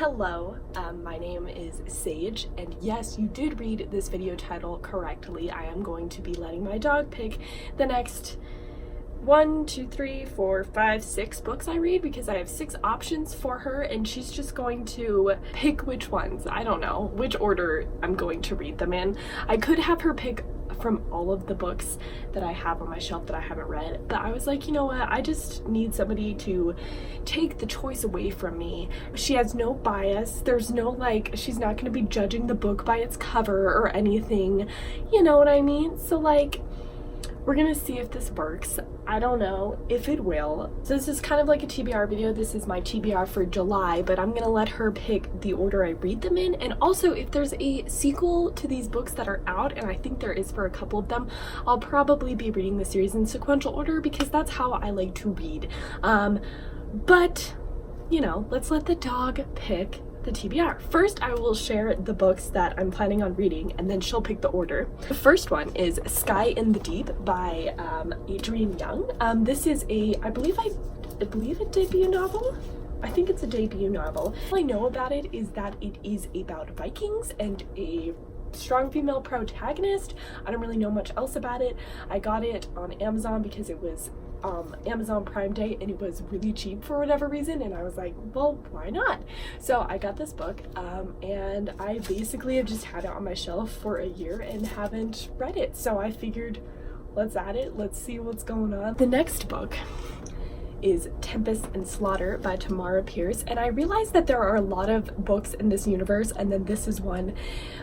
Hello, my name is Sage, and yes, you did read this video title correctly. I am going to be letting my dog pick the next 1, 2, 3, 4, 5, 6 books I read, because I have 6 options for her and she's just going to pick which ones. I don't know which order I'm going to read them in. I could have her pick from all of the books that I have on my shelf that I haven't read, but I was like, you know what, I just need somebody to take the choice away from me. She has no bias, there's no like, she's not going to be judging the book by its cover or anything, you know what I mean? So like, we're gonna see if this works. I don't know if it will. So this is kind of like a TBR video. This is my TBR for July, but I'm gonna let her pick the order I read them in. And also, if there's a sequel to these books that are out, and I think there is for a couple of them, I'll probably be reading the series in sequential order because that's how I like to read. But, you know, let's let the dog pick the TBR. First, I will share the books that I'm planning on reading, and then she'll pick the order. The first one is Sky in the Deep by Adrienne Young. This is I believe a debut novel. I think it's a debut novel. All I know about it is that it is about Vikings and a strong female protagonist. I don't really know much else about it. I got it on Amazon because it was Amazon Prime Day and it was really cheap for whatever reason, and I was like, well, why not? So I got this book and I basically have just had it on my shelf for a year and haven't read it, so I figured let's add it, let's see what's going on. The next book is Tempest and Slaughter by Tamara Pierce, and I realized that there are a lot of books in this universe, and then this is one,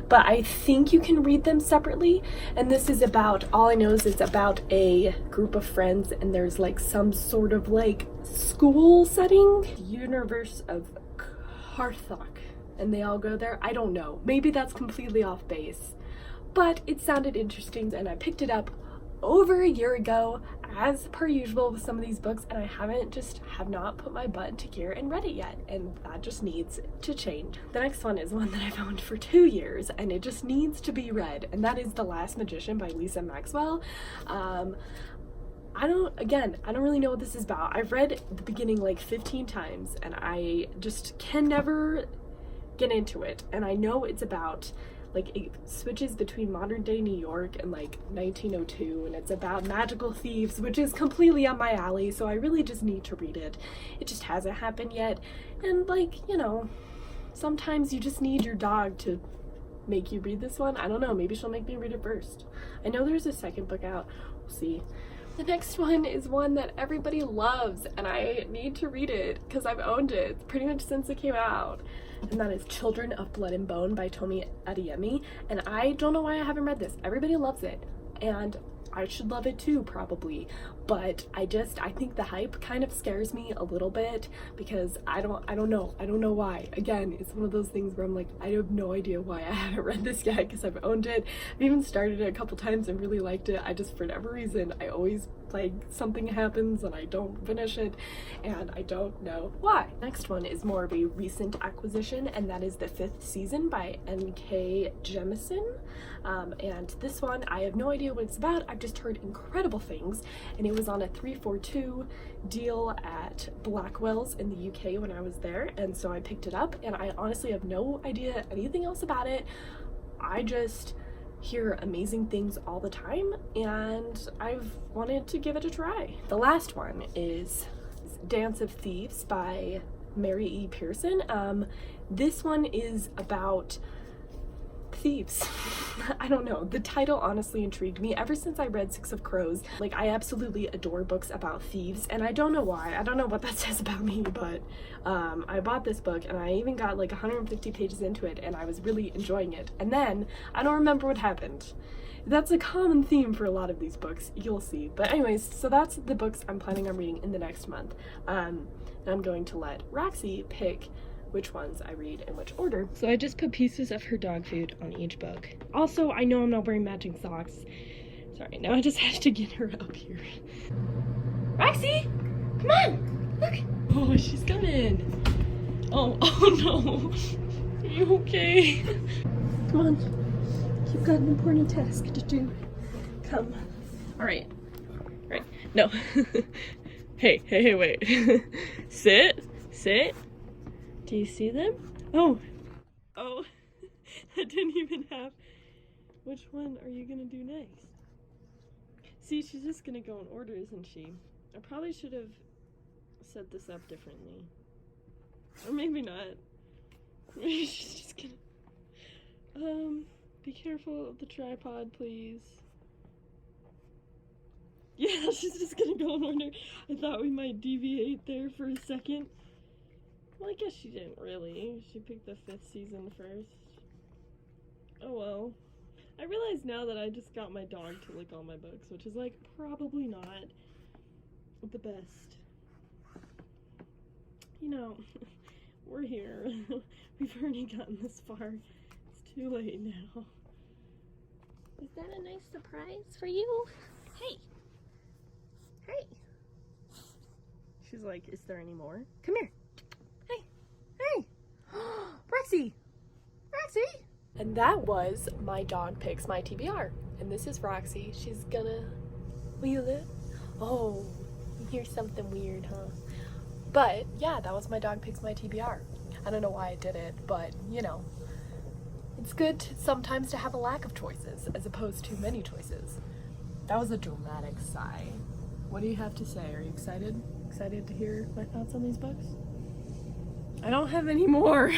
but I think you can read them separately. And this is about, all I know is it's about a group of friends, and there's like some sort of like school setting, universe of Karthok, and they all go there. I don't know, maybe that's completely off base, but it sounded interesting and I picked it up over a year ago, as per usual with some of these books, and I have not put my butt into gear and read it yet, and that just needs to change. The next one is one that I've owned for 2 years and it just needs to be read, and that is The Last Magician by Lisa Maxwell. I don't really know what this is about. I've read the beginning like 15 times and I just can never get into it, and I know it's about like, it switches between modern day New York and like 1902, and it's about magical thieves, which is completely up my alley, so I really just need to read it. It just hasn't happened yet, and like, you know, sometimes you just need your dog to make you read this one. I don't know, maybe she'll make me read it first. I know there's a second book out, we'll see. The next one is one that everybody loves, and I need to read it because I've owned it pretty much since it came out, and that is Children of Blood and Bone by Tomi Adeyemi. And I don't know why I haven't read this. Everybody loves it, and I should love it too, probably, but I think the hype kind of scares me a little bit because I don't know why. Again, it's one of those things where I'm like, I have no idea why I haven't read this yet, because I've owned it. I've even started it a couple times and really liked it. I just, for whatever reason, I always like something happens and I don't finish it, and I don't know why. Next one is more of a recent acquisition, and that is The Fifth Season by N.K. Jemisin. And this one, I have no idea what it's about. I've just heard incredible things, and it was on a 342 deal at Blackwell's in the UK when I was there, and so I picked it up, and I honestly have no idea anything else about it. I just hear amazing things all the time, and I've wanted to give it a try. The last one is Dance of Thieves by Mary E. Pearson. This one is about thieves. I don't know, the title honestly intrigued me ever since I read Six of Crows. Like, I absolutely adore books about thieves, and I don't know why. I don't know what that says about me, but I bought this book and I even got like 150 pages into it and I was really enjoying it, and then I don't remember what happened. That's a common theme for a lot of these books, you'll see. But anyways, so that's the books I'm planning on reading in the next month. And I'm going to let Roxy pick which ones I read in which order. So I just put pieces of her dog food on each book. Also, I know I'm not wearing matching socks. Sorry, now I just have to get her up here. Roxy! Come on! Look! Oh, she's coming! Oh no! Are you okay? Come on. You've got an important task to do. Come. Alright. Right. No. Hey, wait. Sit. Do you see them? Oh! Oh! I didn't even have... Which one are you gonna do next? See, she's just gonna go in order, isn't she? I probably should have set this up differently. Or maybe not. Maybe she's just gonna... be careful of the tripod, please. Yeah, she's just gonna go in order. I thought we might deviate there for a second. Well, I guess she didn't really. She picked the 5th season first. Oh well. I realize now that I just got my dog to lick all my books, which is like probably not the best. You know, we're here. We've already gotten this far. It's too late now. Is that a nice surprise for you? Hey! Hey! She's like, is there any more? Come here! Hey! Hey! Roxy! Roxy! And that was my dog picks my TBR. And this is Roxy. She's gonna wheel it. Oh, you hear something weird, huh? But yeah, that was my dog picks my TBR. I don't know why I did it, but you know, it's good sometimes to have a lack of choices as opposed to many choices. That was a dramatic sigh. What do you have to say? Are you excited? Excited to hear my thoughts on these books? I don't have any more.